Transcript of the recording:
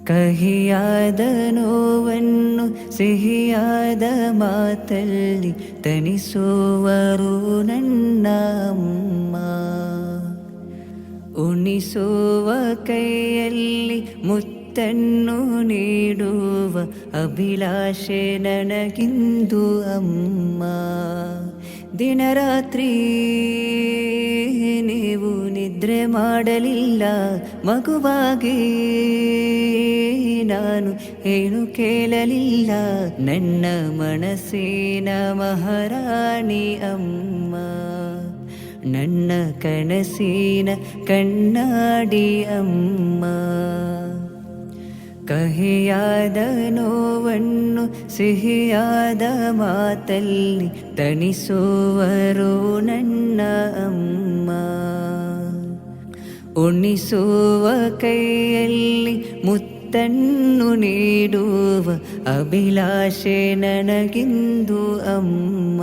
ಕಹಿಯಾದ ನೋವನ್ನು ಸಿಹಿಯಾದ ಮಾತಲ್ಲಿ ತಣಿಸುವರು ನನ್ನ ಅಮ್ಮ. ಉಣಿಸುವ ಕೈಯಲ್ಲಿ ಮುತ್ತನ್ನು ನೀಡುವ ಅಭಿಲಾಷೆ ನನಗಿಂದು ಅಮ್ಮ. ದಿನರಾತ್ರಿ ನೀವು ನಿದ್ರೆ ಮಾಡಲಿಲ್ಲ ಮಗುವಾಗಿ, ನಾನು ಏನು ಕೇಳಲಿಲ್ಲ. ನನ್ನ ಮನಸ್ಸಿನ ಮಹಾರಾಣಿ ಅಮ್ಮ, ನನ್ನ ಕನಸಿನ ಕಣ್ಣಾಡಿ ಅಮ್ಮ. ಕಹಿಯಾದ ನೋವನ್ನು ಸಿಹಿಯಾದ ಮಾತಲ್ಲಿ ತಣಿಸುವರು ನನ್ನ ಅಮ್ಮ. ಉಣಿಸುವ ಕೈಯಲ್ಲಿ ಮುತ್ತನ್ನು ನೀಡುವ ಅಭಿಲಾಷೆ ನನಗಿಂದು ಅಮ್ಮ.